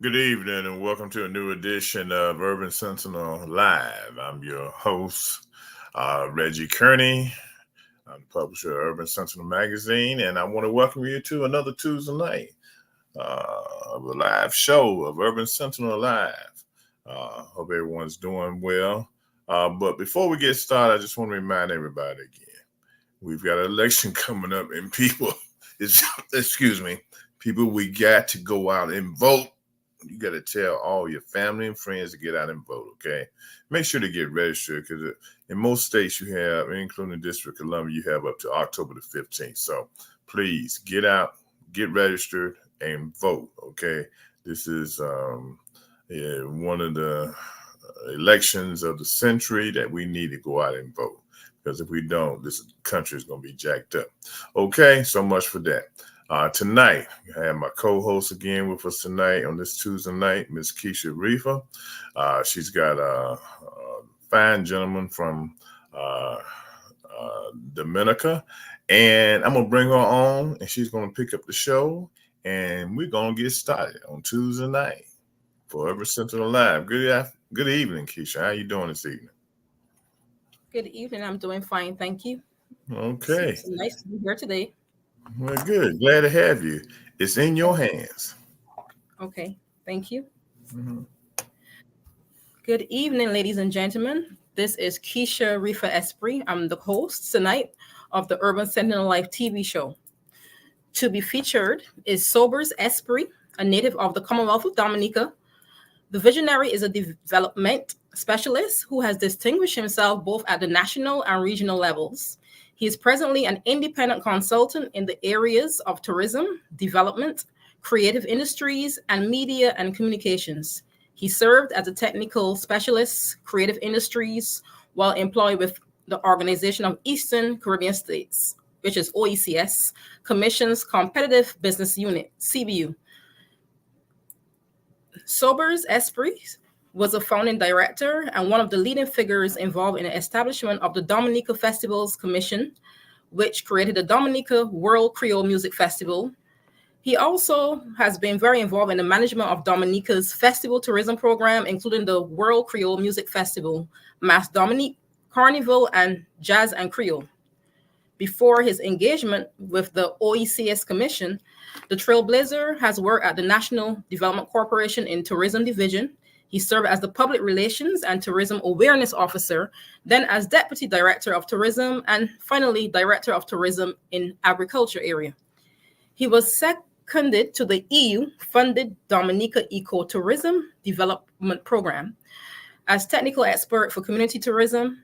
Good evening and welcome to a new edition of Urban Sentinel Live. I'm your host, Reggie Kearney. I'm the publisher of Urban Sentinel Magazine, and I want to welcome you to another Tuesday night of a live show of Urban Sentinel Live. Hope everyone's doing well. But before we get started, I just want to remind everybody again, we've got an election coming up, and people, people, we got to go out and vote. You got to tell all your family and friends to get out and vote, okay? Make sure to get registered because in most states you have, including the District of Columbia, you have up to October the 15th. So please get out, get registered, and vote, okay? This is one of the elections of the century that we need to go out and vote because if we don't, this country is going to be jacked up. Okay, so much for that. Tonight, I have my co-host again with us tonight on this Tuesday night, Miss Keisha Rifa. She's got a fine gentleman from Dominica, and I'm going to bring her on, and she's going to pick up the show, and we're going to get started on Tuesday night for Urban Sentinel Live. Good evening, Keisha. How you doing this evening? Good evening. I'm doing fine, thank you. Okay. It's nice to be here today. Well, good. Glad to have you. It's in your hands. Okay, thank you. Mm-hmm. Good evening, ladies and gentlemen. This is Keisha Rifa Esprit. I'm the host tonight of the Urban Sentinel Live TV show. To be featured is Sobers Esprit, a native of the Commonwealth of Dominica. The visionary is a development specialist who has distinguished himself both at the national and regional levels. He is presently an independent consultant in the areas of tourism, development, creative industries, and media and communications. He served as a technical specialist, creative industries, while employed with the Organization of Eastern Caribbean States, which is OECS, Commission's Competitive Business Unit, CBU. Sobers Esprit was a founding director and one of the leading figures involved in the establishment of the Dominica Festivals Commission, which created the Dominica World Creole Music Festival. He also has been very involved in the management of Dominica's festival tourism program, including the World Creole Music Festival, Mass Dominique, Carnival, and Jazz and Creole. Before his engagement with the OECS Commission, the Trailblazer has worked at the National Development Corporation in Tourism Division. He served as the Public Relations and Tourism Awareness Officer, then as Deputy Director of Tourism, and finally Director of Tourism in Agriculture area. He was seconded to the EU-funded Dominica Ecotourism Development Program as technical expert for community tourism,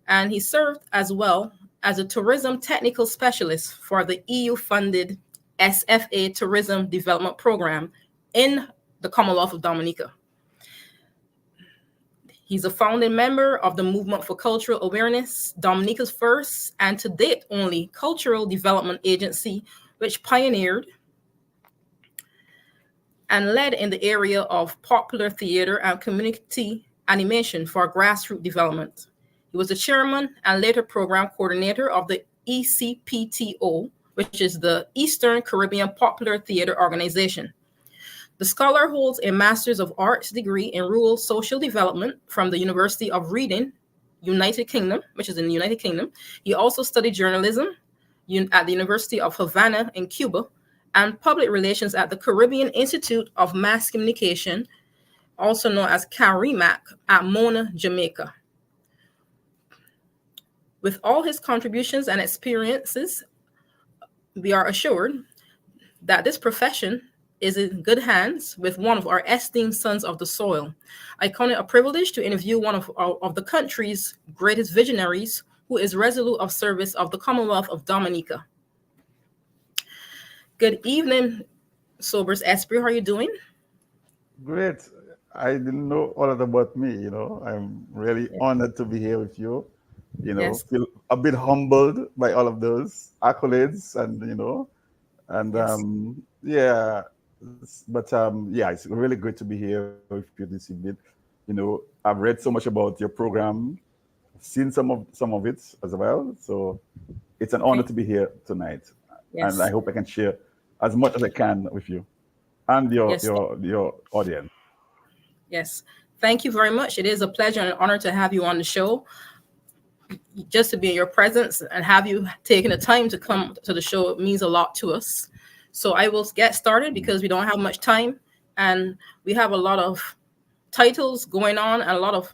and he served as well as a tourism technical specialist for the EU-funded SFA Tourism Development Program in the Commonwealth of Dominica. He's a founding member of the Movement for Cultural Awareness, Dominica's first and to date only cultural development agency, which pioneered and led in the area of popular theater and community animation for grassroots development. He was the chairman and later program coordinator of the ECPTO, which is the Eastern Caribbean Popular Theater Organization. The scholar holds a Master's of Arts degree in Rural Social Development from the University of Reading, United Kingdom, which is in the United Kingdom. He also studied journalism at the University of Havana in Cuba and public relations at the Caribbean Institute of Mass Communication, also known as CARIMAC, at Mona, Jamaica. With all his contributions and experiences, we are assured that this profession is in good hands with one of our esteemed sons of the soil. I count it a privilege to interview one of the country's greatest visionaries who is resolute of service of the Commonwealth of Dominica. Good evening, Sobers Esprit. How are you doing? Great. I didn't know all of that about me, I'm really honored to be here with you. Yes. Feel a bit humbled by all of those accolades and Yes. it's really great to be here with you this evening. I've read so much about your program, seen some of it as well. So it's an honor to be here tonight. Yes. And I hope I can share as much as I can with you. and Yes. your audience. Yes. Thank you very much. It is a pleasure and an honor to have you on the show. Just to be in your presence and have you taking the time to come to the show means a lot to us. So I will get started because we don't have much time and we have a lot of titles going on and a lot of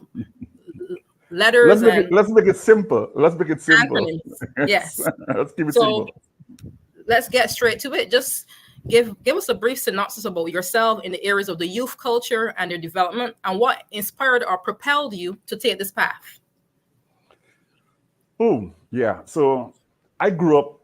letters and Let's make it simple. Let's make it simple. acronyms. Yes. Yes. Let's keep it So simple. let's get straight to it. Just give us a brief synopsis about yourself in the areas of the youth culture and their development and what inspired or propelled you to take this path. Oh, yeah. So I grew up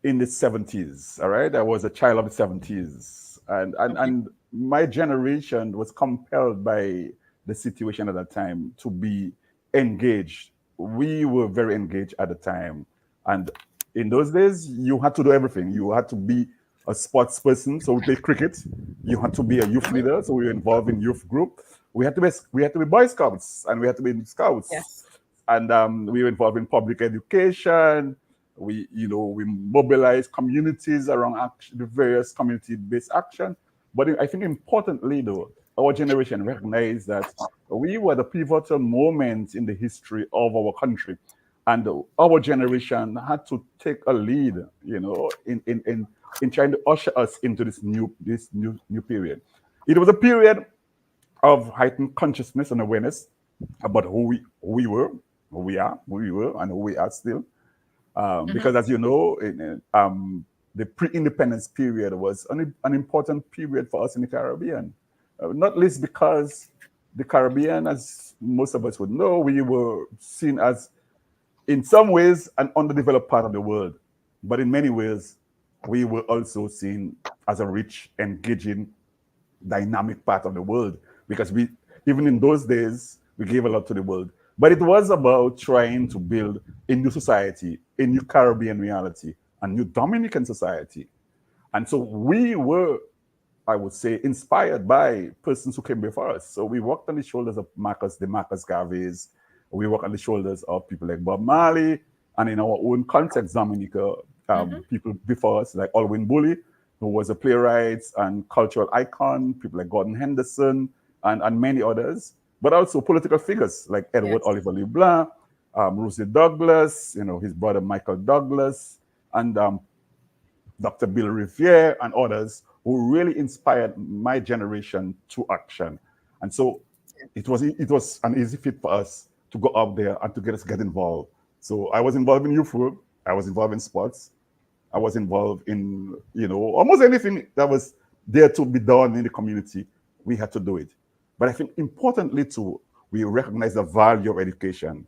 in the 70s. All right. I was a child of the 70s. Okay. And my generation was compelled by the situation at that time to be engaged. We were very engaged at the time. And in those days, you had to do everything. You had to be a sports person, so we played cricket. You had to be a youth Mhm. leader, so we were involved in youth group. We had to be Boy Scouts, and we had to be in Scouts, Yes. and we were involved in public education. We mobilized communities around the various community-based action. But I think importantly, though, our generation recognized that we were the pivotal moment in the history of our country, and our generation had to take a lead, in trying to usher us into this new period. It was a period of heightened consciousness and awareness about who we were, and who we are still. Mhm. Because, as you know, the pre-independence period was an important period for us in the Caribbean, not least because the Caribbean, as most of us would know, we were seen as, in some ways, an underdeveloped part of the world, but in many ways, we were also seen as a rich, engaging, dynamic part of the world, because we, even in those days, we gave a lot to the world. But it was about trying to build a new society, a new Caribbean reality, a new Dominican society. And so we were, I would say, inspired by persons who came before us. So we walked on the shoulders of the Marcus Garveys. We walked on the shoulders of people like Bob Marley, and in our own context, Dominica, Mhm. people before us like Alwyn Bully, who was a playwright and cultural icon, people like Gordon Henderson, and many others, but also political figures like Edward Yes. Oliver LeBlanc, Rosie Douglas, his brother Michael Douglas, and Dr. Bill Revere, and others who really inspired my generation to action. And so it was an easy fit for us to go out there and to get involved. So I was involved in youth work, I was involved in sports, I was involved in, almost anything that was there to be done in the community. We had to do it. But I think importantly too, we recognize the value of education.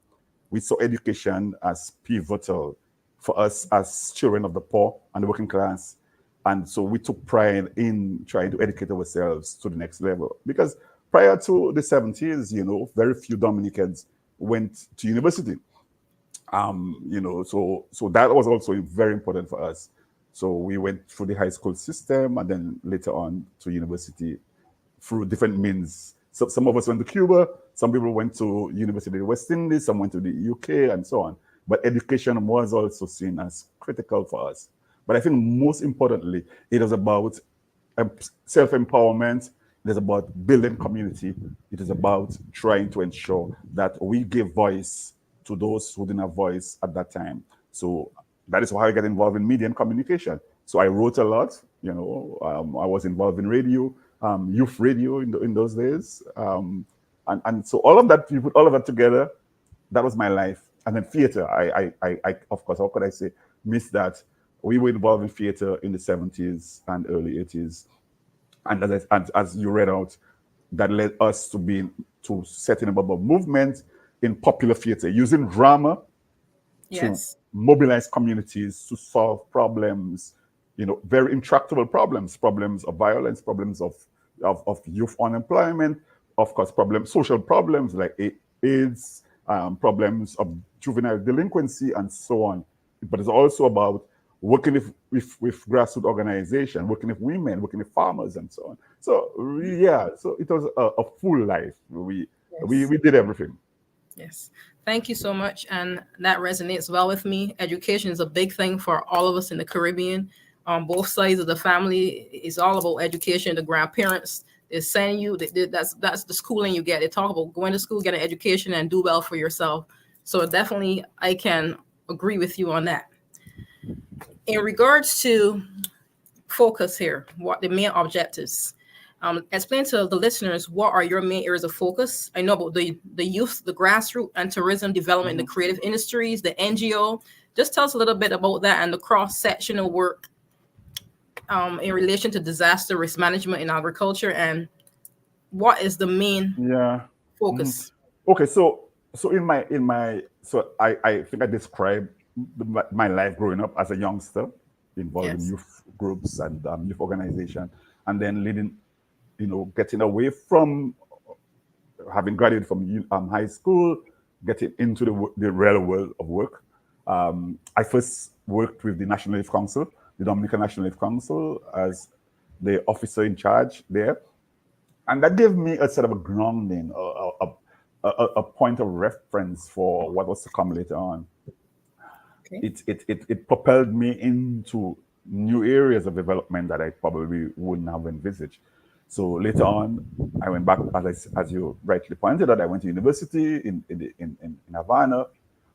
We saw education as pivotal for us as children of the poor and the working class. And so we took pride in trying to educate ourselves to the next level. Because prior to the 70s, very few Dominicans went to university. So that was also very important for us. So we went through the high school system and then later on to university through different means. So some of us went to Cuba, some people went to University of the West Indies, some went to the UK, and so on. But education was also seen as critical for us. But I think most importantly, it was about self-empowerment. It is about building community. It is about trying to ensure that we give voice to those who didn't have voice at that time. So that is how I got involved in media and communication. So I wrote a lot. I was involved in radio, youth radio in those days, and so all of that, you put all of that together, that was my life. And then theater, I of course, how could I say, miss that? We were involved in theater in the 70s and early 80s, and as you read out, that led us to setting up a movement in popular theater using drama to Yes. mobilize communities to solve problems, very intractable problems of violence, problems of youth unemployment, of course, social problems like AIDS, problems of juvenile delinquency, and so on. But it's also about working with grassroots organization, working with women, working with farmers, and so on. So yeah, so it was a full life. We Yes. we did everything. Yes. Thank you so much. And that resonates well with me. Education is a big thing for all of us in the Caribbean. on both sides of the family. It's all about education. The grandparents is sending you, that's the schooling you get. They talk about going to school, get an education, and do well for yourself. So definitely I can agree with you on that. In regards to focus here, what the main objectives, explain to the listeners what are your main areas of focus. I know about the youth, the grassroots and tourism development, the creative industries, the NGO. Just tell us a little bit about that and the cross-sectional work in relation to disaster risk management in agriculture, and what is the main focus. Okay, so I think I described my life growing up as a youngster, involved in youth groups and youth organization, and then leading, getting away from having graduated from high school, getting into the real world of work. I first worked with the National Youth Council, the Dominican National Youth Council, as the officer in charge there. And that gave me a sort of a grounding, a point of reference for what was to come later on. Okay. It propelled me into new areas of development that I probably wouldn't have envisaged. So later on, I went back, as you rightly pointed out, I went to university in Havana,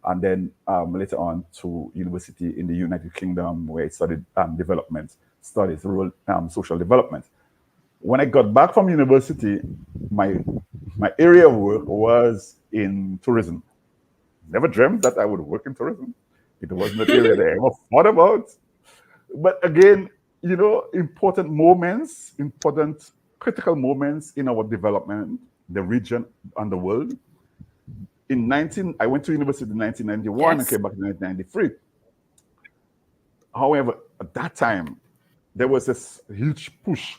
and then later on to university in the United Kingdom, where I studied development studies, rural social development. When I got back from university, my area of work was in tourism. Never dreamt that I would work in tourism. It wasn't an area that I ever thought about. But again, important moments, important critical moments in our development, the region and the world. I went to university in 1991 and came back in 1993. However, at that time, there was this huge push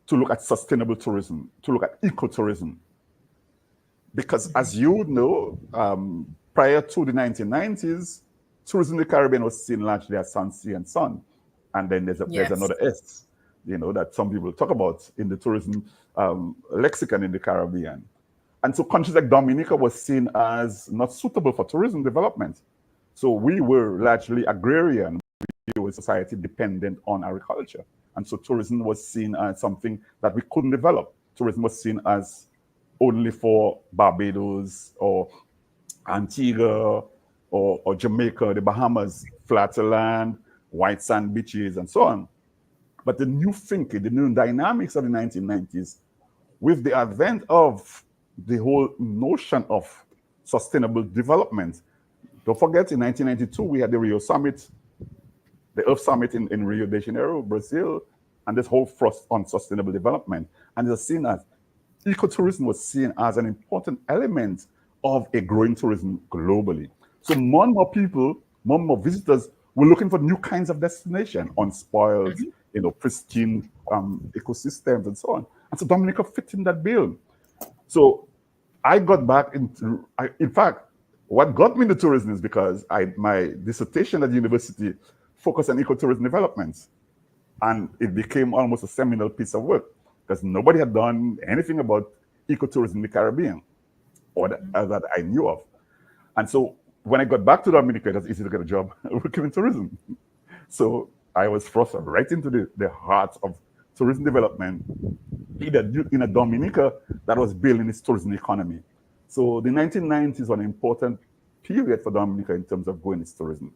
to look at sustainable tourism, to look at ecotourism. Because as you know, prior to the 1990s, tourism in the Caribbean was seen largely as sun, sea, and sun. And then there's another S, that some people talk about in the tourism lexicon in the Caribbean. And so countries like Dominica was seen as not suitable for tourism development. So we were largely agrarian. We were a society dependent on agriculture. And so tourism was seen as something that we couldn't develop. Tourism was seen as only for Barbados or Antigua or Jamaica, the Bahamas, flatter land, white sand beaches, and so on. But the new thinking, the new dynamics of the 1990s, with the advent of the whole notion of sustainable development. Don't forget, in 1992, we had the Rio Summit, the Earth Summit in Rio de Janeiro, Brazil, and this whole thrust on sustainable development. And it was seen as, ecotourism was seen as an important element of a growing tourism globally. So more and more people, more and more visitors were looking for new kinds of destination, unspoiled, pristine ecosystems and so on. And so Dominica fit in that bill. So I got back into, in fact, what got me into tourism is because my dissertation at the university focused on ecotourism development. And it became almost a seminal piece of work because nobody had done anything about ecotourism in the Caribbean or that I knew of. And so when I got back to Dominica, it was easy to get a job working in tourism. So I was thrust right into the heart of tourism development, either in a Dominica that was building its tourism economy. So the 1990s was an important period for Dominica in terms of growing its tourism.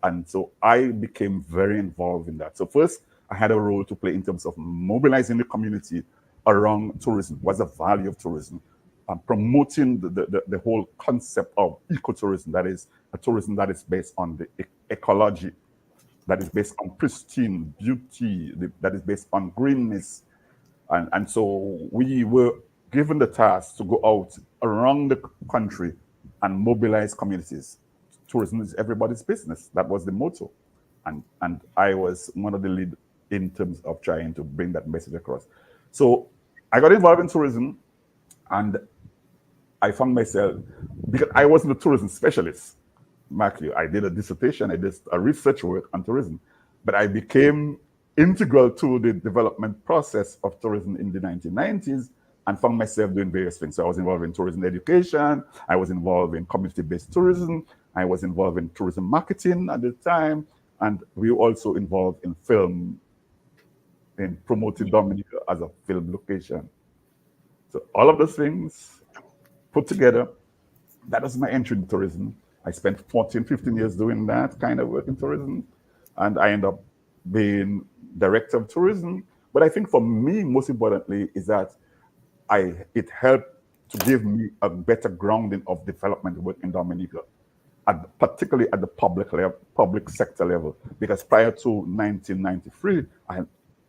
And so I became very involved in that. So first, I had a role to play in terms of mobilizing the community around tourism. What's the value of tourism? Promoting the whole concept of ecotourism, that is a tourism that is based on the ecology, that is based on pristine beauty, that is based on greenness. And so we were given the task to go out around the country and mobilize communities. Tourism is everybody's business. That was the motto. And I was one of the lead in terms of trying to bring that message across. So I got involved in tourism, and I found myself, because I wasn't a tourism specialist, Matthew, I did a dissertation, I did a research work on tourism, but I became integral to the development process of tourism in the 1990s and found myself doing various things. So I was involved in tourism education, I was involved in community-based tourism, I was involved in tourism marketing at the time, And we were also involved in film, in promoting Dominica as a film location. So all of those things put together, that was my entry in tourism. I spent 14, 15 years doing that kind of work in tourism. And I ended up being director of tourism. But I think for me, most importantly, is that it helped to give me a better grounding of development work in Dominica, particularly at the public sector level. Because prior to 1993,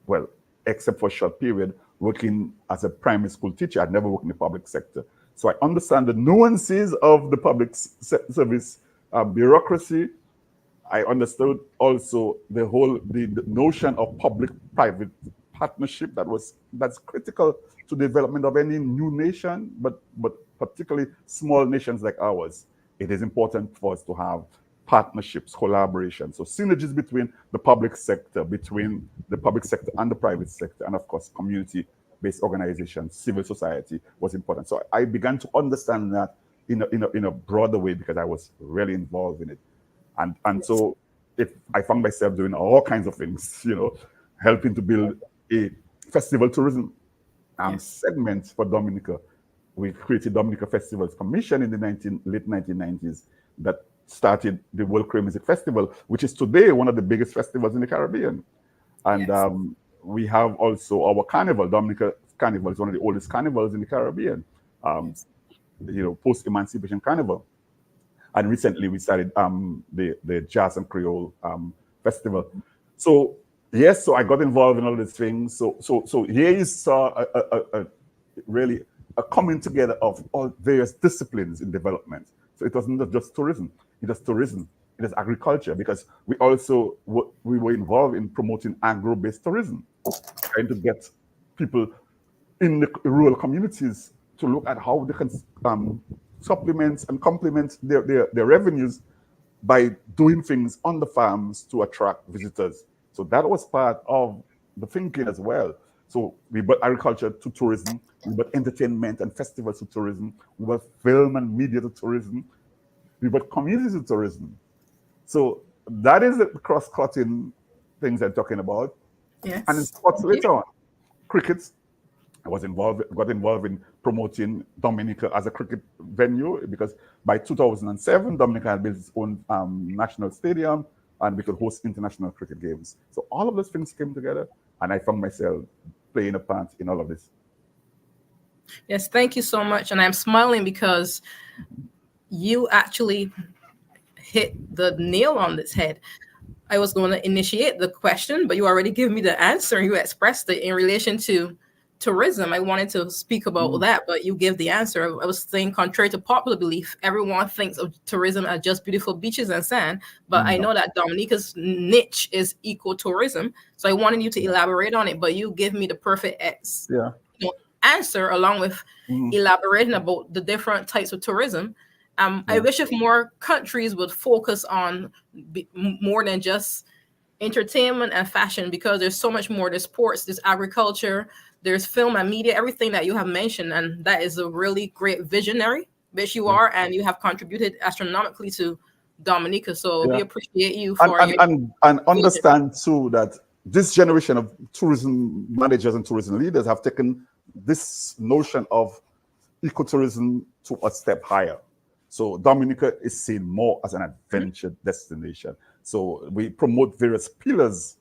well, except for a short period, working as a primary school teacher, I'd never worked in the public sector. So I understand the nuances of the public service bureaucracy. I understood also the notion of public-private partnership that's critical to the development of any new nation, but particularly small nations like ours. It is important for us to have partnerships, collaboration, so synergies between the public sector and the private sector, and of course, community-based organizations, civil society was important. So I began to understand that in a broader way because I was really involved in it. And so if I found myself doing all kinds of things, helping to build a festival tourism segment for Dominica. We created Dominica Festivals Commission in the late 1990s that started the World Creole Music Festival, which is today one of the biggest festivals in the Caribbean. And we have also our carnival. Dominica Carnival is one of the oldest carnivals in the Caribbean, post-emancipation carnival. And recently we started the Jazz and Creole Festival. So yes, so I got involved in all these things. So here you saw really a coming together of all various disciplines in development. So it wasn't just tourism. It was tourism. It was agriculture, because we were involved in promoting agro-based tourism, trying to get people in the rural communities to look at how they can supplement and complement their revenues by doing things on the farms to attract visitors. So that was part of the thinking as well. So we brought agriculture to tourism, we brought entertainment and festivals to tourism, we brought film and media to tourism, we brought communities to tourism. So that is the cross-cutting things I'm talking about. Yes. And in sports later on, cricket, got involved in promoting Dominica as a cricket venue, because by 2007, Dominica had built its own national stadium and we could host international cricket games. So all of those things came together, and I found myself playing a part in all of this. Yes, thank you so much. And I'm smiling because you actually hit the nail on this head. I was going to initiate the question, but you already gave me the answer. You expressed it in relation to tourism. I wanted to speak about that, but you gave the answer. I was saying, contrary to popular belief, everyone thinks of tourism as just beautiful beaches and sand, but I know that Dominica's niche is ecotourism. So I wanted you to elaborate on it, but you give me the perfect answer, along with elaborating about the different types of tourism. I wish if more countries would focus on more than just entertainment and fashion, because there's so much more. There's sports, there's agriculture, there's film and media, everything that you have mentioned. And that is a really great visionary, which you are, and you have contributed astronomically to Dominica. So we appreciate you for and understand too that this generation of tourism managers and tourism leaders have taken this notion of ecotourism to a step higher. So Dominica is seen more as an adventure destination. So we promote various pillars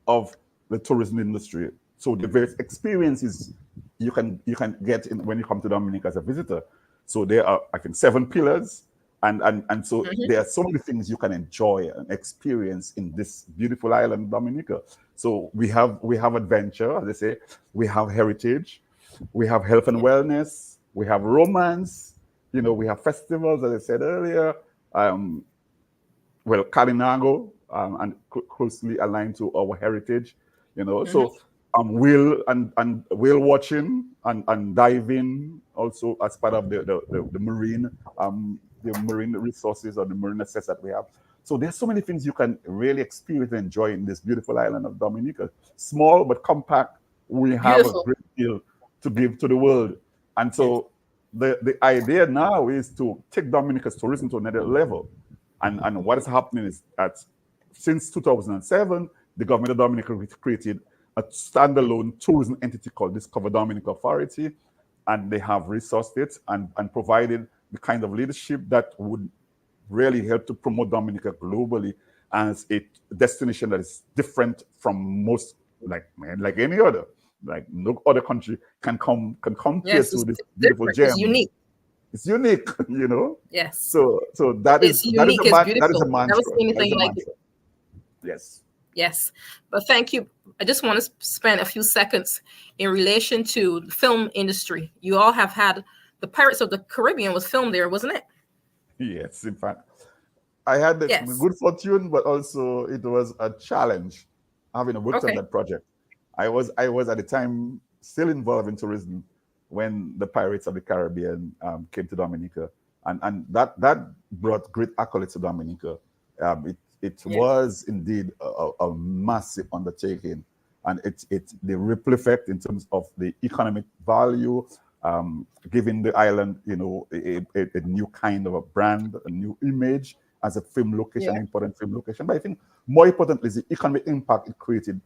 of the tourism industry. So the various experiences you can get when you come to Dominica as a visitor. So there are, I think, 7 pillars, and so there are so many things you can enjoy and experience in this beautiful island, Dominica. So we have adventure, as they say, we have heritage, we have health and wellness, we have romance. We have festivals, as I said earlier. Kalinago, and closely aligned to our heritage. So whale watching and diving also as part of the marine resources or the marine access that we have. So there's so many things you can really experience and enjoy in this beautiful island of Dominica. Small but compact. We have a great deal to give to the world, and so. The idea now is to take Dominica's tourism to another level. And what is happening is that since 2007, the government of Dominica created a standalone tourism entity called Discover Dominica Authority, and they have resourced it and provided the kind of leadership that would really help to promote Dominica globally as a destination that is different from most, like any other. Like no other country can compare Yes, to it's this beautiful different. It's gem. unique. It's unique, you know. Yes. So that It's is unique. It's that is a beautiful. Never mantra. seen That is anything a like it. mantra. Yes. Yes, but thank you. I just want to spend a few seconds in relation to the film industry. You all have had the Pirates of the Caribbean was filmed there, wasn't it? Yes, in fact, I had the Yes. good fortune, but also it was a challenge having worked on Okay. that project. I was at the time still involved in tourism when the Pirates of the Caribbean came to Dominica, and that brought great accolades to Dominica. It Yes. was indeed a massive undertaking, and it the ripple effect in terms of the economic value, giving the island, you know, a new kind of a brand, a new image as a film location, Yeah. important film location. But I think more importantly is the economic impact it created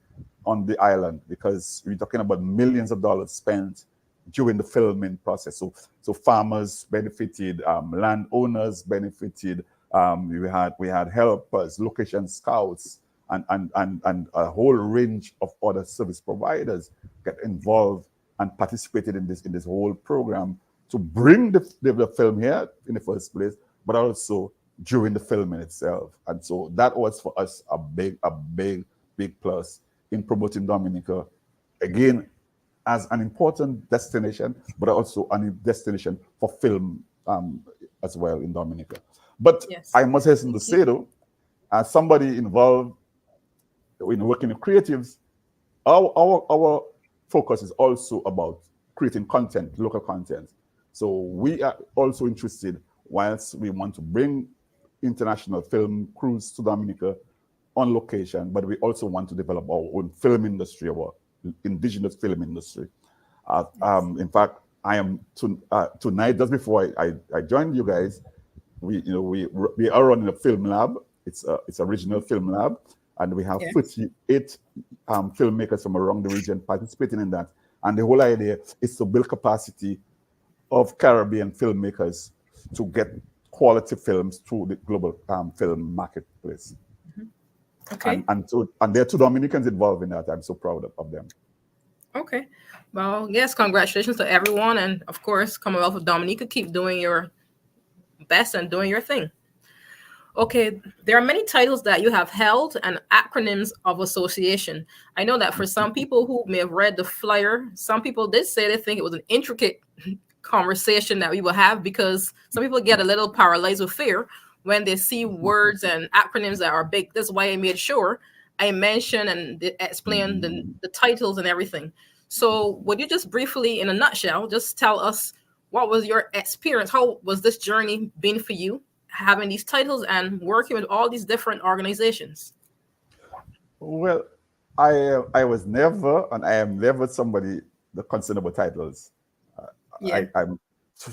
on the island, because we're talking about millions of dollars spent during the filming process. So farmers benefited, landowners benefited. We had helpers, location scouts, and a whole range of other service providers get involved and participated in this whole program to bring the film here in the first place, but also during the filming itself. And so that was for us a big plus in promoting Dominica again as an important destination, but also a destination for film as well in Dominica. But Yes. I must hasten to say though, as somebody involved in working with creatives, our focus is also about creating content, local content. So we are also interested, whilst we want to bring international film crews to Dominica on location, but we also want to develop our own film industry, our indigenous film industry. In fact, I am tonight, just before I joined you guys, we are running a film lab. It's a regional film lab, and we have 48 filmmakers from around the region participating in that. And the whole idea is to build capacity of Caribbean filmmakers to get quality films through the global film marketplace. Okay. And there are 2 Dominicans involved in that. I'm so proud of them. Okay. Well, yes, congratulations to everyone. And of course, Commonwealth of Dominica, keep doing your best and doing your thing. Okay, there are many titles that you have held and acronyms of association. I know that for some people who may have read the flyer, some people did say they think it was an intricate conversation that we will have, because some people get a little paralyzed with fear when they see words and acronyms that are big. That's why I made sure I mention and explain the titles and everything. So would you just briefly, in a nutshell, just tell us what was your experience? How was this journey been for you, having these titles and working with all these different organizations? Well, I was never, and I am never somebody that concerned about titles. Yeah.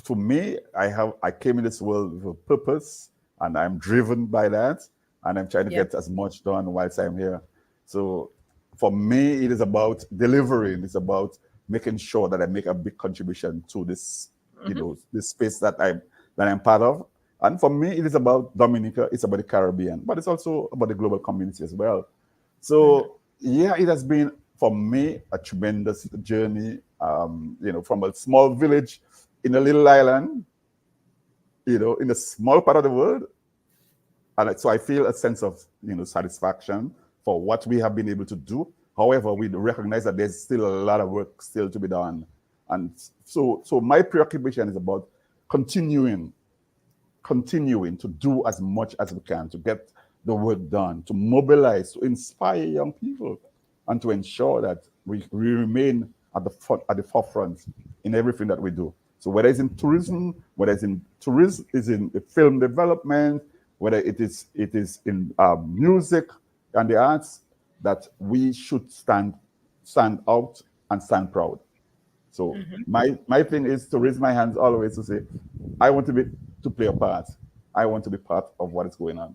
To me, I came in this world with a purpose, and I'm driven by that, and I'm trying to get as much done whilst I'm here. So for me, it is about delivering. It's about making sure that I make a big contribution to this, this space that I'm part of. And for me, it is about Dominica. It's about the Caribbean, but it's also about the global community as well. So yeah, it has been for me a tremendous journey. From a small village in a little island, in a small part of the world, and so I feel a sense of satisfaction for what we have been able to do. However, we recognize that there's still a lot of work still to be done, and so my preoccupation is about continuing to do as much as we can to get the work done, to mobilize, to inspire young people, and to ensure that we remain at the forefront in everything that we do. So whether it's in tourism, whether it's in film development, whether it is in music and the arts, that we should stand out and stand proud. So my thing is to raise my hands always to say, I want to play a part. I want to be part of what is going on.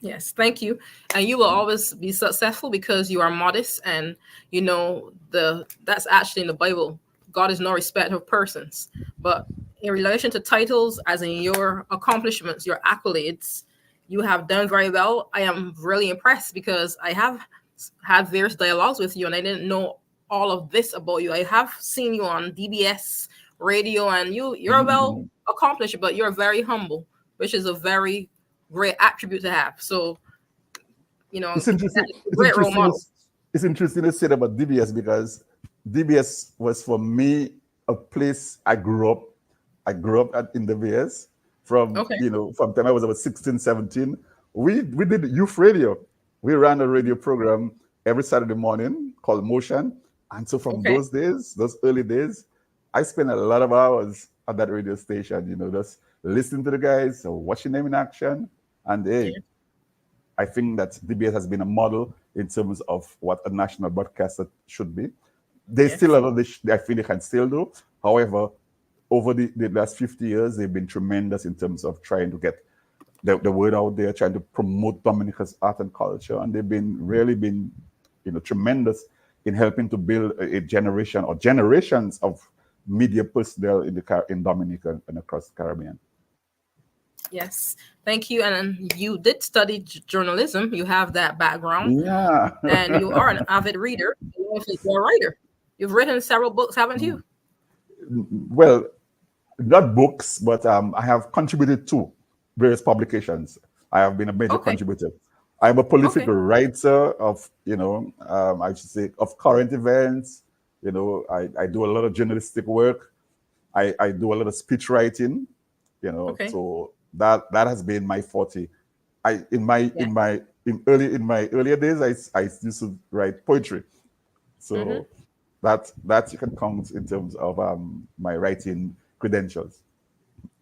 Yes, thank you. And you will always be successful because you are modest, and you know that's actually in the Bible. God is no respecter of persons. But in relation to titles, as in your accomplishments, your accolades, you have done very well. I am really impressed because I have had various dialogues with you and I didn't know all of this about you. I have seen you on DBS radio and you're well Mhm. accomplished, but you're very humble, which is a very great attribute to have. So, It's that interesting. is a It's great role interesting. model. It's interesting to say about DBS because DBS was for me a place I grew up. I grew up in the VS from Okay. from time I was about 16, 17. We did youth radio. We ran a radio program every Saturday morning called Motion. And so from Okay. those days, those early days, I spent a lot of hours at that radio station, just listening to the guys, watching them in action. And hey, Yeah. I think that DBS has been a model in terms of what a national broadcaster should be. There's still Yes. a lot I think they can still do. However, over the last 50 years, they've been tremendous in terms of trying to get the word out there, trying to promote Dominica's art and culture. And they've been tremendous in helping to build a generation or generations of media personnel in Dominica and across the Caribbean. Yes. Thank you. And you did study journalism. You have that background, Yeah. and you are an avid reader. You're a writer. You've written several books, haven't you? Well, not books, but I have contributed to various publications. I have been a major Okay. contributor. I'm a prolific Okay. writer of, I should say, of current events. I do a lot of journalistic work. I do a lot of speech writing. Okay. So that has been my forte. I in my Yeah. in my in my earlier days, I used to write poetry. Mm-hmm. So that you can count in terms of my writing credentials.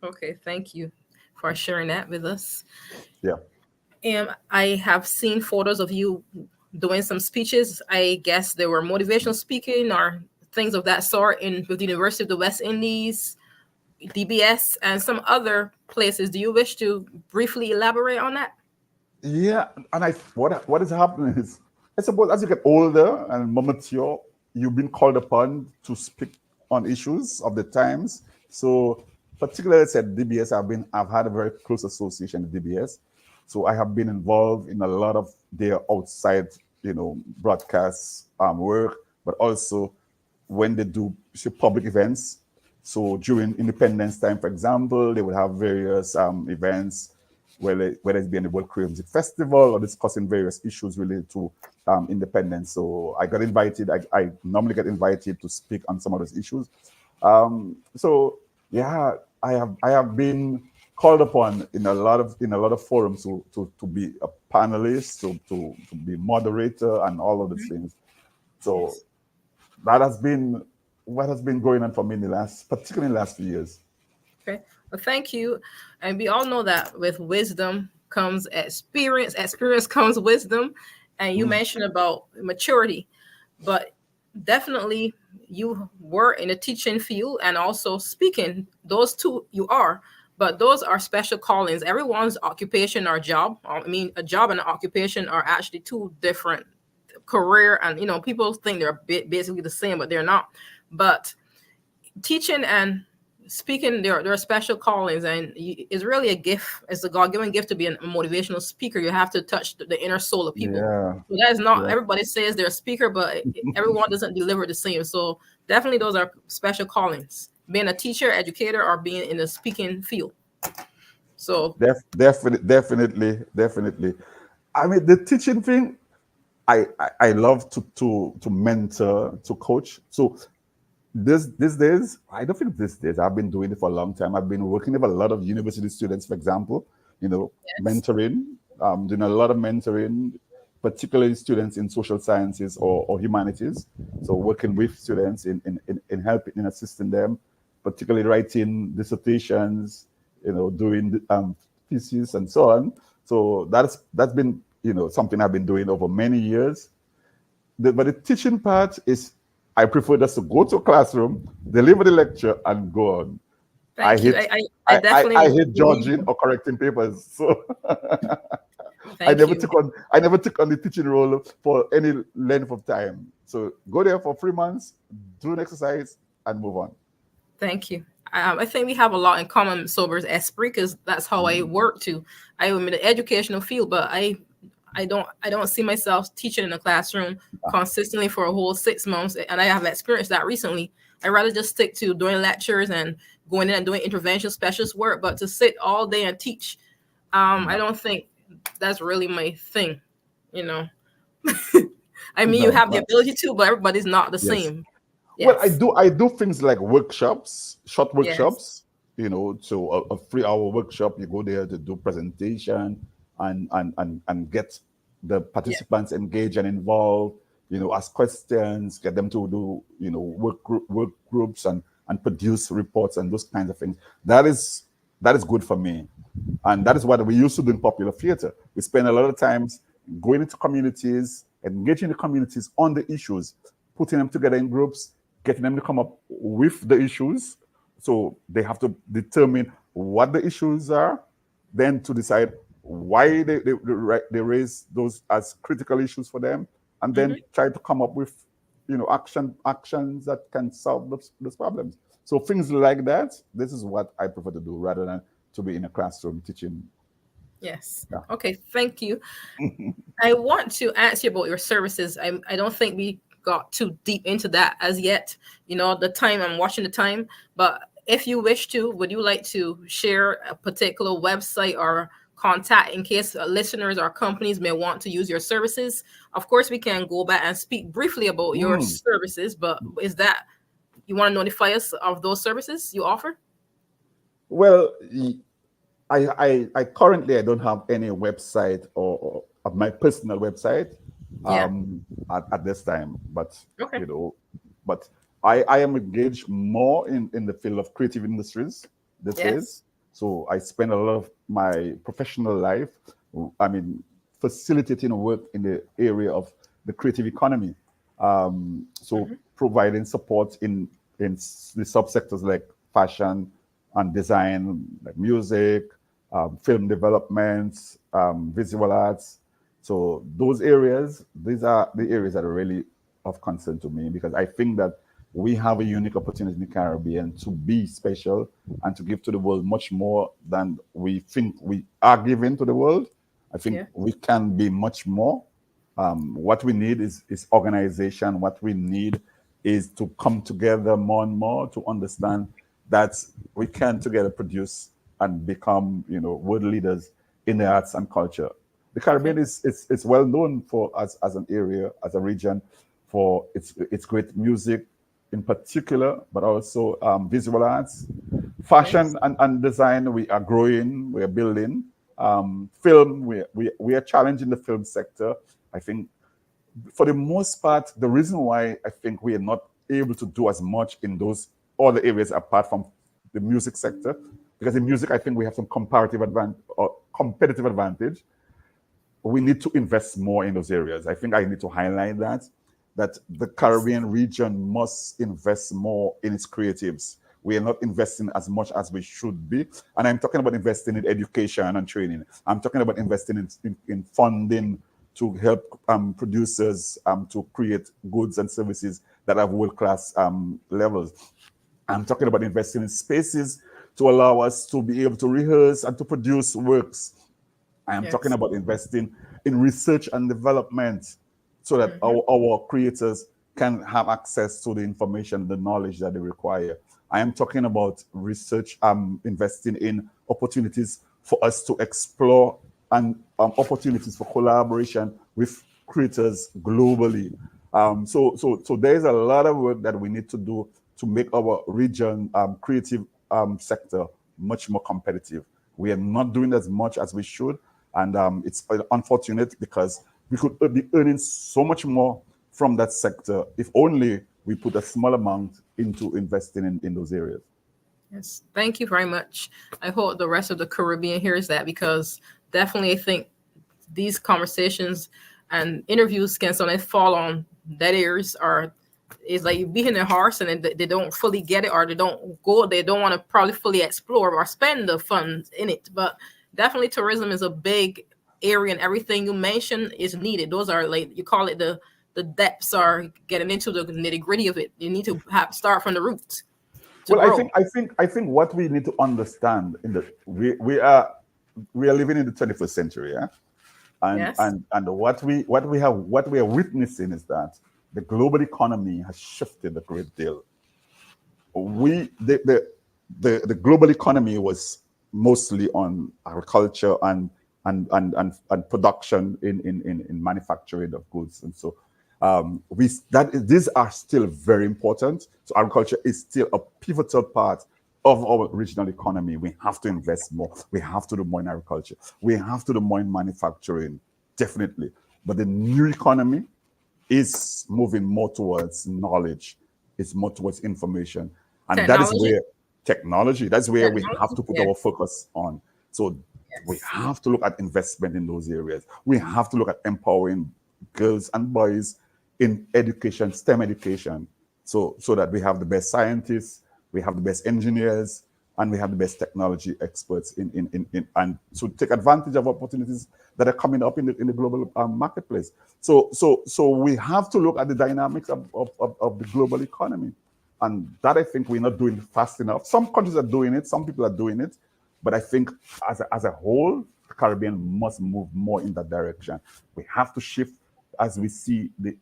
Okay. Thank you for sharing that with us. Yeah. And I have seen photos of you doing some speeches. I guess they were motivational speaking or things of that sort in with the University of the West Indies, DBS, and some other places. Do you wish to briefly elaborate on that? Yeah, and what is happening is, I suppose as you get older and more mature, you've been called upon to speak on issues of the times. So, particularly at DBS, I've had a very close association with DBS. So I have been involved in a lot of their outside, broadcast work, but also when they do public events. So during Independence Time, for example, they would have various events, whether it's being the World Queer Music Festival or discussing various issues related to independence. So I got invited. I normally get invited to speak on some of those issues. So yeah, I have been called upon in a lot of forums to be a panelist, to be moderator, and all of those things. So Yes. that has been what has been going on for me particularly in the last few years. Okay. Well, thank you. And we all know that with wisdom comes experience. Experience comes wisdom. And you Mm. mentioned about maturity, but definitely you were in a teaching field and also speaking. Those two you are, but those are special callings. Everyone's occupation or job, a job and an occupation are actually two different career. And people think they're basically the same, but they're not. But teaching and speaking, there are special callings, and it's really a gift. It's a God-given gift to be a motivational speaker. You have to touch the inner soul of people. Yeah, So that is not yeah, everybody says they're a speaker, but everyone doesn't deliver the same. So definitely those are special callings, being a teacher, educator, or being in the speaking field. So definitely. I mean, the teaching thing, I love to mentor, to coach. So these days, I don't think these days, I've been doing it for a long time. I've been working with a lot of university students, for example, yes. mentoring, doing a lot of mentoring, particularly students in social sciences or humanities. So working with students in helping, in assisting them, particularly writing dissertations, doing theses and so on. So that's been, something I've been doing over many years. But the teaching part is, I prefer just to go to a classroom, deliver the lecture, and go on. I Thank you. hate I I definitely hate believe judging or correcting papers. So Thank you. I never took on the teaching role for any length of time. So go there for 3 months, do an exercise, and move on. Thank you. I think we have a lot in common, Sober's Esprit, because that's how I work too. I am in the educational field, but I don't see myself teaching in a classroom consistently for a whole 6 months. And I have experienced that recently. I'd rather just stick to doing lectures and going in and doing intervention specialist work, but to sit all day and teach, I don't think that's really my thing, you know. I mean, you have the ability to, but everybody's not the same. Yes. Well, I do things like workshops, short workshops, Yes. So a 3-hour workshop, you go there to do presentation and get the participants engaged and involved, ask questions, get them to do, work groups and produce reports and those kinds of things. That is good for me. And that is what we used to do in popular theater. We spend a lot of times going into communities, engaging the communities on the issues, putting them together in groups, getting them to come up with the issues. So they have to determine what the issues are, then to decide why they raise those as critical issues for them, and then try to come up with, actions that can solve those problems. So things like that, this is what I prefer to do rather than to be in a classroom teaching. Yes. Yeah. Okay. Thank you. I want to ask you about your services. I don't think we got too deep into that as yet. The time, I'm watching the time, but if you wish to, would you like to share a particular website or contact in case listeners or companies may want to use your services? Of course, we can go back and speak briefly about your services, but is that, you want to notify us of those services you offer? Well, I currently, I don't have any website or my personal website at this time, but but I am engaged more in the field of creative industries these days. So I spend a lot of my professional life, facilitating work in the area of the creative economy. Providing support in the subsectors like fashion and design, like music, film development, visual arts. So those areas, these are the areas that are really of concern to me, because I think that we have a unique opportunity in the Caribbean to be special and to give to the world much more than we think we are giving to the world. I think we can be much more. What we need is organization. What we need is to come together more and more to understand that we can together produce and become, world leaders in the arts and culture. The Caribbean is well known for as an area, as a region, for its great music in particular, but also visual arts, fashion and design. We are growing, we are building. Film, we are challenging the film sector. I think for the most part, the reason why I think we are not able to do as much in those other areas apart from the music sector, because in music, I think we have some comparative advantage or competitive advantage. We need to invest more in those areas. I think I need to highlight that the Caribbean region must invest more in its creatives. We are not investing as much as we should be. And I'm talking about investing in education and training. I'm talking about investing in funding to help producers to create goods and services that have world-class levels. I'm talking about investing in spaces to allow us to be able to rehearse and to produce works. I am talking about investing in research and development so that our creators can have access to the information, the knowledge that they require. I am talking about research, investing in opportunities for us to explore and opportunities for collaboration with creators globally. So there's a lot of work that we need to do to make our region creative sector much more competitive. We are not doing as much as we should, and it's unfortunate because we could be earning so much more from that sector if only we put a small amount into investing in those areas. Yes, thank you very much. I hope the rest of the Caribbean hears that, because definitely I think these conversations and interviews can sometimes fall on dead ears, or it's like you beating a horse and they don't fully get it, or they don't want to probably fully explore or spend the funds in it. But definitely tourism is a big area and everything you mentioned is needed. Those are like, you call it the depths, are getting into the nitty gritty of it. You need to start from the roots to Well, grow. I think what we need to understand in the we are living in the 21st century, yeah, Yes. and what we are witnessing is that the global economy has shifted a great deal. We the global economy was mostly on agriculture and production in manufacturing of goods, and so these are still very important. So agriculture is still a pivotal part of our regional economy. We have to invest more. We have to do more in agriculture. We have to do more in manufacturing, definitely. But the new economy is moving more towards knowledge. It's more towards information, and that is Technology. where technology. That's where we have Technology. to put Yeah. our focus on. So we Yes. have to look at investment in those areas. We have to look at empowering girls and boys in education, STEM education, so that we have the best scientists, we have the best engineers, and we have the best technology experts in and to take advantage of opportunities that are coming up in the global marketplace. So we have to look at the dynamics of the global economy, and that I think we're not doing fast enough. Some countries are doing it, some people are doing it, but I think as a whole, the Caribbean must move more in that direction. We have to shift as we see the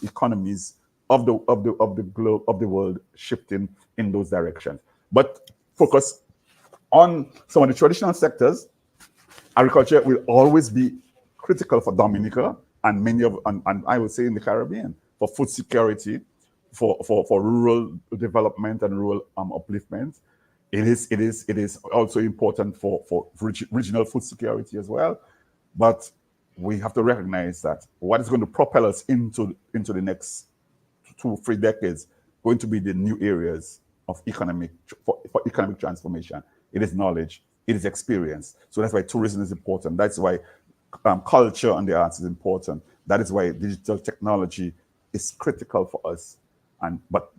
economies of the globe of the world shifting in those directions. But focus on some of the traditional sectors. Agriculture will always be critical for Dominica and many of and I would say in the Caribbean for food security, for rural development and rural upliftment. It is also important for regional food security as well. But we have to recognize that what is going to propel us into the next 2 3 decades going to be the new areas of for economic transformation. It is knowledge, it is experience. So that's why tourism is important. That's why culture and the arts is important. That is why digital technology is critical for us. But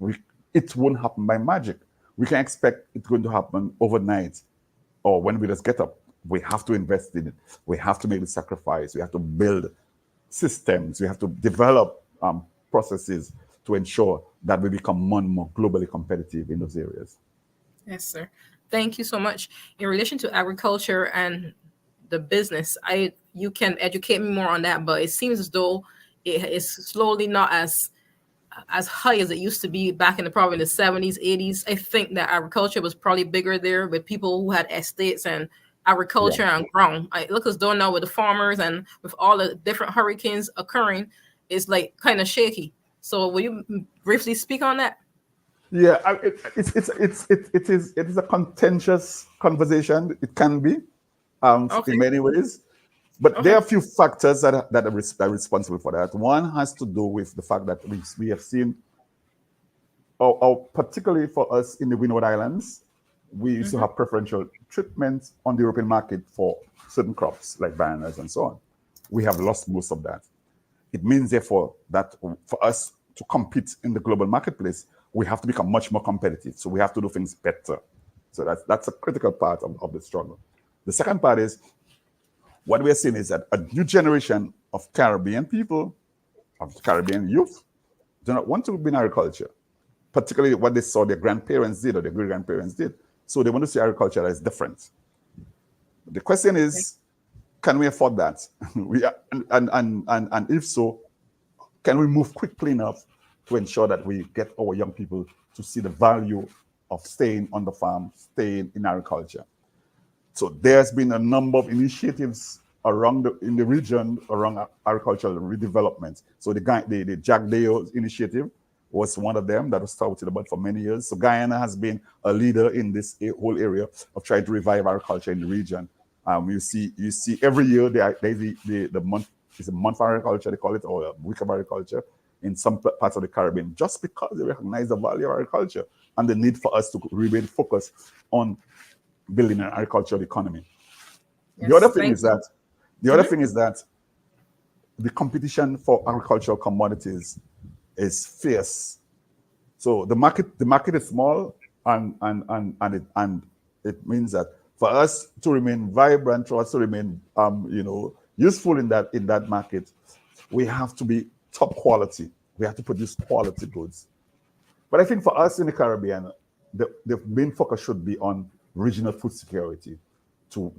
it won't happen by magic. We can expect it's going to happen overnight or when we just get up. We have to invest in it. We have to make the sacrifice. We have to build systems. We have to develop processes to ensure that we become more and more globally competitive in those areas. Yes, sir. Thank you so much. In relation to agriculture and the business, you can educate me more on that, but it seems as though it is slowly not as high as it used to be back in probably in the 70s, 80s. I think that agriculture was probably bigger there with people who had estates and Yeah. agriculture and ground. I look as though now with the farmers and with all the different hurricanes occurring, it's like kind of shaky. So will you briefly speak on that? Yeah, it is a contentious conversation. It can be, in Okay. many ways, but there Okay. are a few factors that are responsible for that. One has to do with the fact that we have seen, or particularly for us in the Windward Islands, we used to have preferential treatment on the European market for certain crops like bananas and so on. We have lost most of that. It means, therefore, that for us to compete in the global marketplace, we have to become much more competitive. So we have to do things better. So that's a critical part of the struggle. The second part is what we're seeing is that a new generation of Caribbean people, of Caribbean youth, do not want to be in agriculture, particularly what they saw their grandparents did or their great grandparents did. So they want to see agriculture as different. The question is, can we afford that? And if so, can we move quickly enough to ensure that we get our young people to see the value of staying on the farm, staying in agriculture? So there's been a number of initiatives in the region around agricultural redevelopment. So the Jack Deo initiative was one of them that was started about for many years. So Guyana has been a leader in this whole area of trying to revive agriculture in the region. You see every year there's the month is a month of agriculture, they call it, or a week of agriculture in some parts of the Caribbean, just because they recognize the value of agriculture and the need for us to remain focused on building an agricultural economy. Yes, The other thing thank is you. that the competition for agricultural commodities is fierce. So the market is small, and it means that for us to remain vibrant, for us to remain useful in that market, we have to be top quality. We have to produce quality goods. But I think for us in the Caribbean, the main focus should be on regional food security to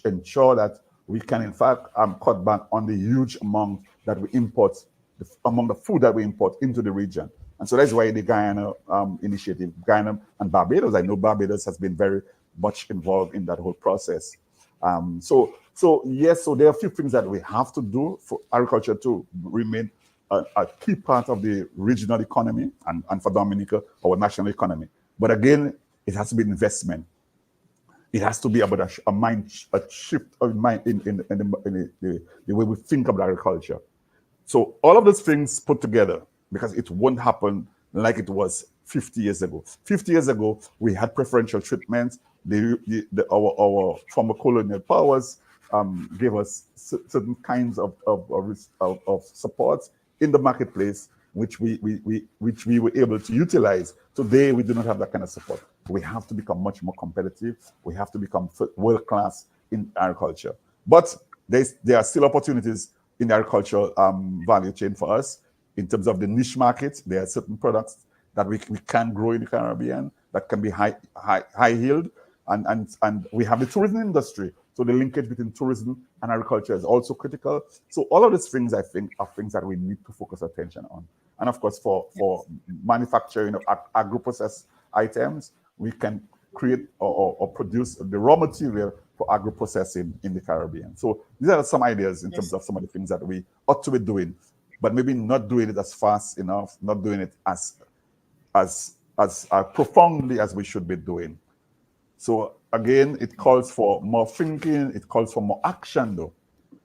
ensure that we can, in fact, cut back on the huge amount that we import, among the food that we import into the region. And so that's why the Guyana initiative, Guyana and Barbados, I know Barbados has been very much involved in that whole process. So yes, so there are a few things that we have to do for agriculture to remain a key part of the regional economy and for Dominica, our national economy. But again, it has to be investment. It has to be about a shift of mind in the way we think about agriculture. So all of those things put together, because it won't happen like it was 50 years ago. 50 years ago, we had preferential treatment. Our former colonial powers gave us certain kinds of support in the marketplace, which we were able to utilize. Today, we do not have that kind of support. We have to become much more competitive. We have to become world-class in agriculture. But there are still opportunities in the agricultural value chain for us. In terms of the niche market, there are certain products that we can grow in the Caribbean that can be high yield. And we have the tourism industry. So the linkage between tourism and agriculture is also critical. So all of these things, I think, are things that we need to focus attention on. And of course, for manufacturing of agro-processed items, we can create or produce the raw material for agro-processing in the Caribbean. So these are some ideas in terms of some of the things that we ought to be doing, but maybe not doing it as fast enough, not doing it as profoundly as we should be doing. So again, it calls for more thinking, it calls for more action though,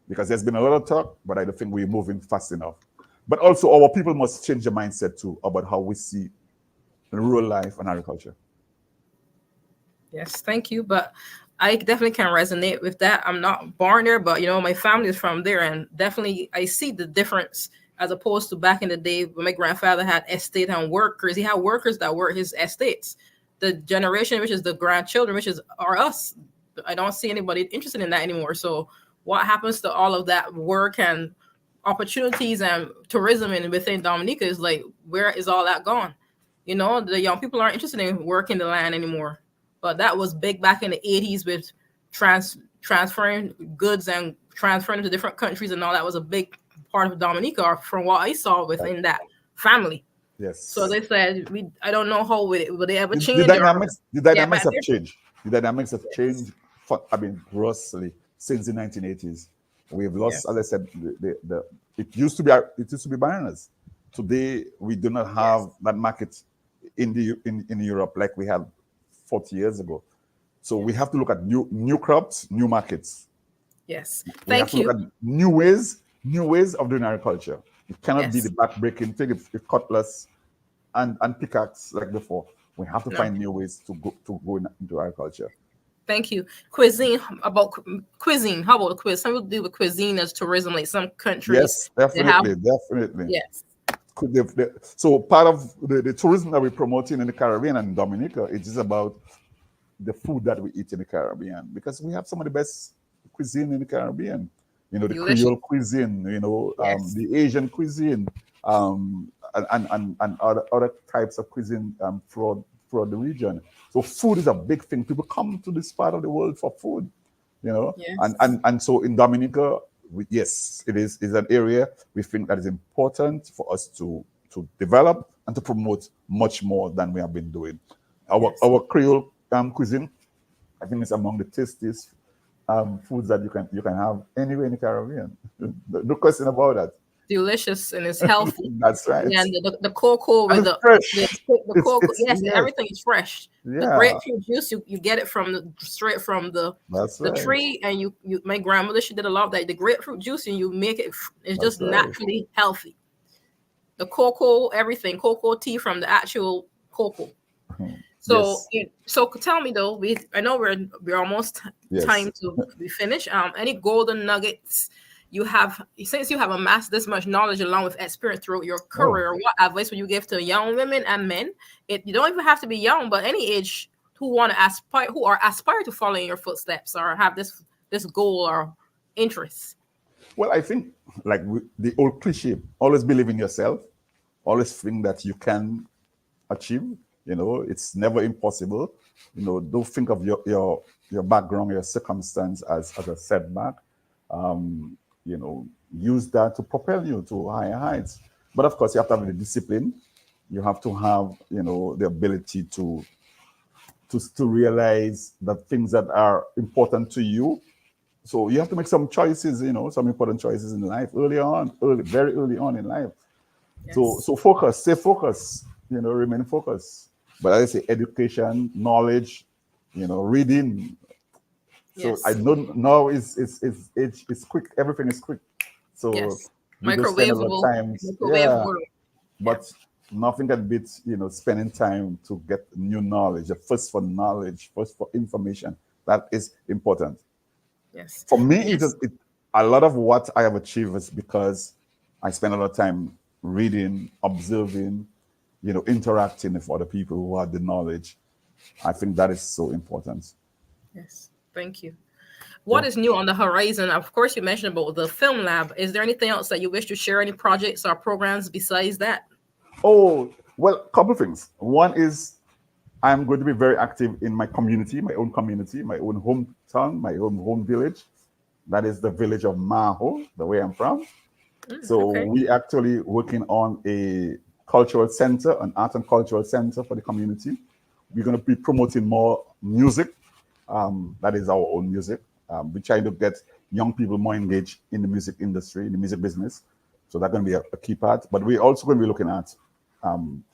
because there's been a lot of talk, but I don't think we're moving fast enough. But also our people must change their mindset too about how we see rural life and agriculture. Yes, thank you. But I definitely can resonate with that. I'm not born there, but my family is from there, and definitely I see the difference as opposed to back in the day when my grandfather had estate and workers. He had workers that worked his estates. The generation, which is the grandchildren, which are us, I don't see anybody interested in that anymore. So what happens to all of that work and opportunities and tourism within Dominica is like, where is all that gone? The young people aren't interested in working the land anymore. But that was big back in the 80s with transferring goods and transferring to different countries and all. That was a big part of Dominica from what I saw within that family. Yes. So they said, I don't know how will they ever change. The dynamics have changed. The dynamics have changed, grossly since the 1980s. We've lost, as I said, it used to be bananas. Today, we do not have that market in Europe like we had 40 years ago. So we have to look at new crops, new markets. Yes. Thank you. Look at new ways of doing agriculture. It cannot be the back-breaking thing, if cutlass and pickaxe like before. We have to find new ways to go into agriculture. Thank you. Cuisine. How about the quiz? Some people do with cuisine as tourism, like some countries. Yes, definitely. Yes. So part of the tourism that we're promoting in the Caribbean and Dominica, it is about the food that we eat in the Caribbean, because we have some of the best cuisine in the Caribbean. The Creole cuisine, the Asian cuisine, and other types of cuisine throughout the region. So food is a big thing. People come to this part of the world for food, Yes. And so in Dominica, yes, it is an area we think that is important for us to develop and to promote much more than we have been doing. Our Creole cuisine, I think, is among the tastiest foods that you can have anywhere in the Caribbean. No question about that. Delicious, and it's healthy. That's right. And the cocoa with the cocoa, yes, everything is fresh. Yeah. The grapefruit juice, you get it straight from the tree, and you my grandmother, she did a lot of that. The grapefruit juice, and you make it's just naturally healthy. The cocoa, everything, cocoa tea from the actual cocoa. So, so tell me though, I know we're almost time to be finished. Any golden nuggets you have, since you have amassed this much knowledge along with experience throughout your career? What advice would you give to young women and men? You don't even have to be young, but any age, who are aspire to follow in your footsteps or have this goal or interests? Well, I think like the old cliche, always believe in yourself, always think that you can achieve. It's never impossible. Don't think of your background, your circumstance as a setback. Um, Use that to propel you to higher heights. But of course, you have to have the discipline. You have to have, the ability to realize that things that are important to you. So you have to make some choices, some important choices in life very early on in life. So Yes. focus, stay focused, remain focused. But as I say, education, knowledge, reading. So I Yes. don't know it's quick. Everything is quick. So Yes. we do spend a lot of Microwavable, time. microwave Yeah, world. Yeah. but nothing can beat spending time to get new knowledge. First for knowledge, first for information. That is important. Yes. For me, Yes. a lot of what I have achieved is because I spend a lot of time reading, observing, interacting with other people who have the knowledge. I think that is so important. Yes. Thank you. Yeah. What is new on the horizon? Of course, you mentioned about the film lab. Is there anything else that you wish to share? Any projects or programs besides that? Oh, well, a couple of things. One is I'm going to be very active in my community, my own community, my own hometown, my own home village. That is the village of Maho, the way I'm from. So Okay. we actually working on a cultural center, an art and cultural center for the community. We're going to be promoting more music. That is our own music. We're trying to get young people more engaged in the music industry, in the music business. So that's going to be a key part. But we're also going to be looking at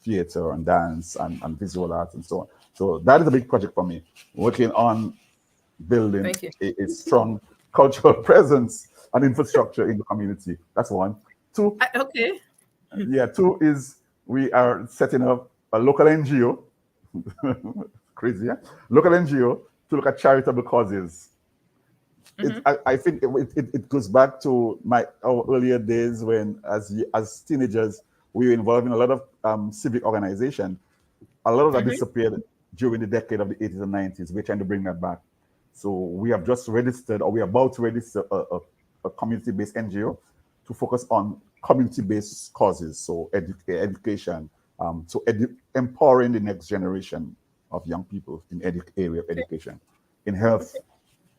theater and dance and visual art and so on. So that is a big project for me, working on building Thank you. a strong cultural presence and infrastructure in the community. That's one. Two, Okay. yeah, two is we are setting up a local NGO, crazy, yeah? Local NGO to look at charitable causes. I think it goes back to our earlier days when, as teenagers, we were involved in a lot of civic organization. A lot of that disappeared during the decade of the 80s and 90s. We're trying to bring that back. So we have just registered, or we're about to register a community-based NGO to focus on community-based causes, so education, empowering the next generation of young people in area of education, in health,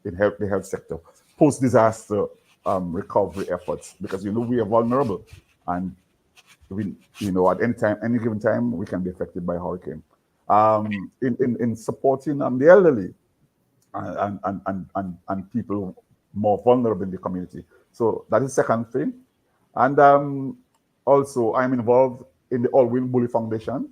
the health sector, post-disaster recovery efforts, because we are vulnerable, and we, at any given time, we can be affected by a hurricane. In supporting the elderly and people more vulnerable in the community. So that is the second thing. And also, I'm involved in the All Win Bully Foundation.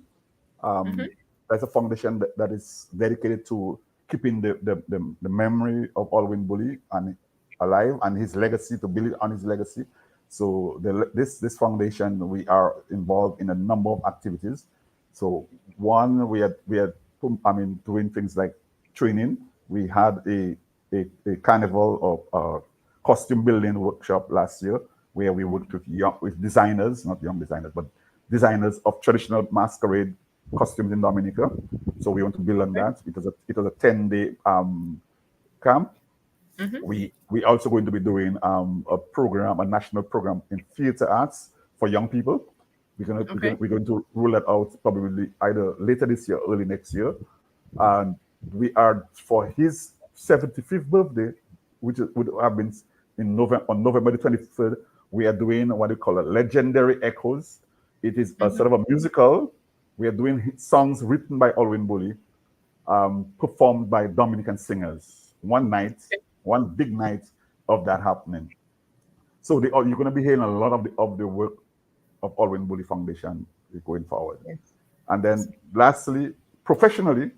That's a foundation that is dedicated to keeping the memory of Alwyn Bully and alive, and his legacy, to build on his legacy. So this foundation, we are involved in a number of activities. So one, we are doing things like training. We had a carnival of costume building workshop last year, where we worked with designers, not young designers, but designers of traditional masquerade costumes in Dominica. So we want to build on that. It was a 10-day camp. We also going to be doing a national program in theater arts for young people. We're going to roll that out probably either later this year or early next year. And we are, for his 75th birthday, which would have been on November the 23rd, we are doing what we call a Legendary Echoes. It is a sort of a musical. We are doing songs written by Alwyn Bully, performed by Dominican singers. One big night of that happening. So you're going to be hearing a lot of the work of Alwyn Bully Foundation going forward. Yes. And then lastly, professionally,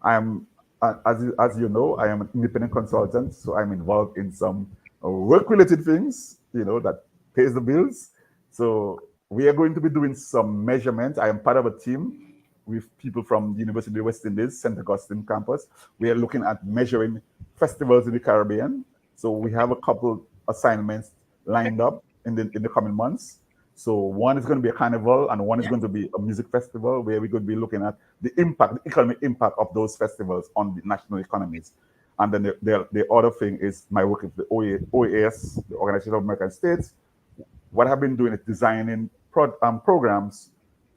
as you know, I am an independent consultant, so I'm involved in some work-related things, that pays the bills. So we are going to be doing some measurements. I am part of a team with people from the University of the West Indies, St. Augustine campus. We are looking at measuring festivals in the Caribbean. So we have a couple assignments lined up in the coming months. So one is going to be a carnival, and one is going to be a music festival, where we're going to be looking at the economic impact of those festivals on the national economies. And then the other thing is my work with the OAS, the Organization of American States. What I've been doing is designing programs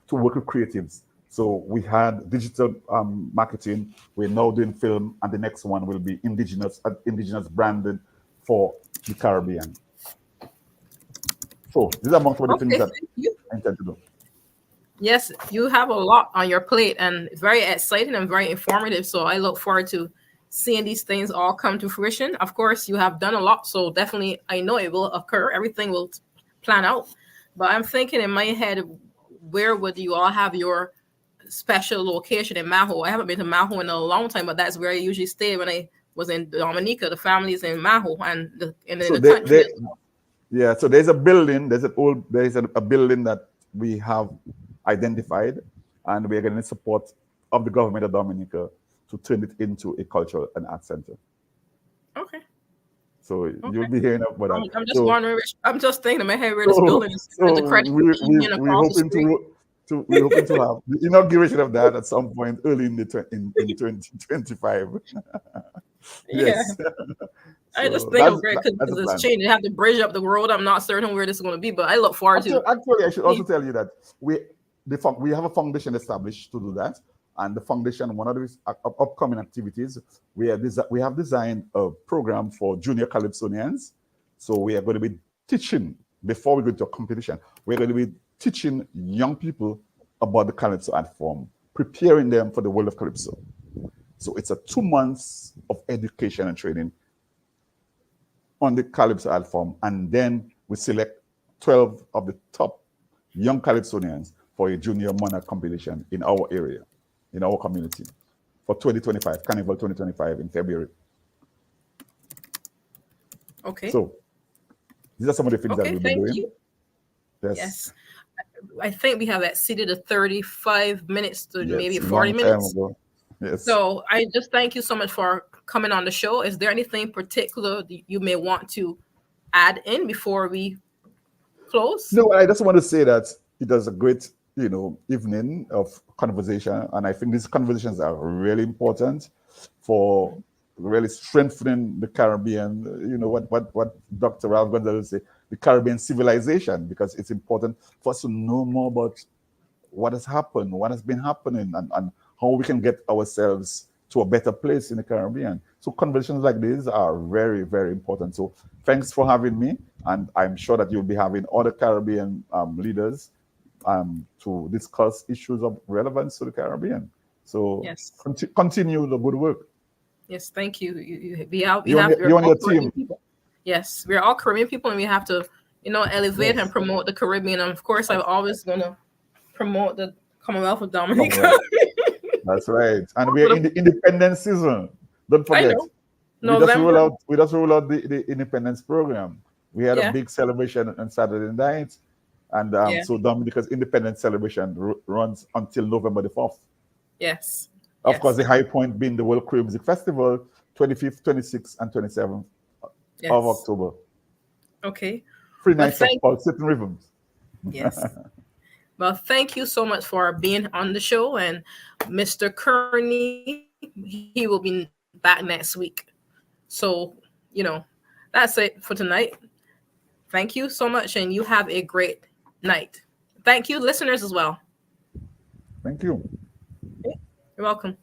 to work with creatives. So we had digital marketing. We're now doing film, and the next one will be indigenous branded for the Caribbean. So these are among some of the things that I intend to do. Yes, you have a lot on your plate, and it's very exciting and very informative. So I look forward to seeing these things all come to fruition. Of course, you have done a lot, so definitely I know it will occur. Everything will plan out. But I'm thinking in my head, where would you all have your special location in Maho? I haven't been to Maho in a long time, but that's where I usually stay when I was in Dominica. The family is in Maho and in the country. Yeah, so there's a building. There's a building that we have identified, and we're getting the support of the government of Dominica to turn it into a cultural and art center. Okay. So you'll be hearing about that. I'm just wondering. I'm just thinking in my head where this building is. The credit we're hoping to have the inauguration of that at some point early in 2025. Yes. I just think of it because it's changing. They have to bridge up the road. I'm not certain where this is going to be, but I look forward to. Actually, I should also tell you that we have a foundation established to do that, and the foundation, one of the upcoming activities, we have designed a program for junior calypsonians. So we are going to be teaching before we go to a competition. We're going to be teaching young people about the calypso art form, preparing them for the world of calypso. So it's a 2 months of education and training on the calypso art form, and then we select 12 of the top young calypsonians for a junior monarch competition in our area, in our community, for 2025, Carnival 2025 in February. Okay. So these are some of the things that we'll be doing. You. Yes. I think we have exceeded the 35 minutes to maybe 40 minutes. Yes. So I just thank you so much for coming on the show. Is there anything particular you may want to add in before we close? No, I just want to say that it was a great, evening of conversation, and I think these conversations are really important for really strengthening the Caribbean. What Dr. Ralph Gonzalez said, the Caribbean civilization, because it's important for us to know more about what has happened, what has been happening, and how we can get ourselves to a better place in the Caribbean. So conversations like these are very, very important. So thanks for having me, and I'm sure that you'll be having other Caribbean leaders to discuss issues of relevance to the Caribbean. So yes. Continue the good work. Yes, thank you. You're on your team. People. Yes, we're all Caribbean people, and we have to, elevate and promote the Caribbean. And of course, I'm always going to promote the Commonwealth of Dominica. That's right. And we're in the independence season. Don't forget. We just roll out the independence program. We had a big celebration on Saturday night. And so Dominica's independence celebration runs until November the 4th. Yes. Of course, the high point being the World Creole Music Festival, 25th, 26th, and 27th of October. Okay. 3 nights of pulsating rhythms. Yes. Well, thank you so much for being on the show. And Mr. Kearney, he will be back next week. So, that's it for tonight. Thank you so much, and you have a great night. Thank you, listeners, as well. Thank you. You're welcome.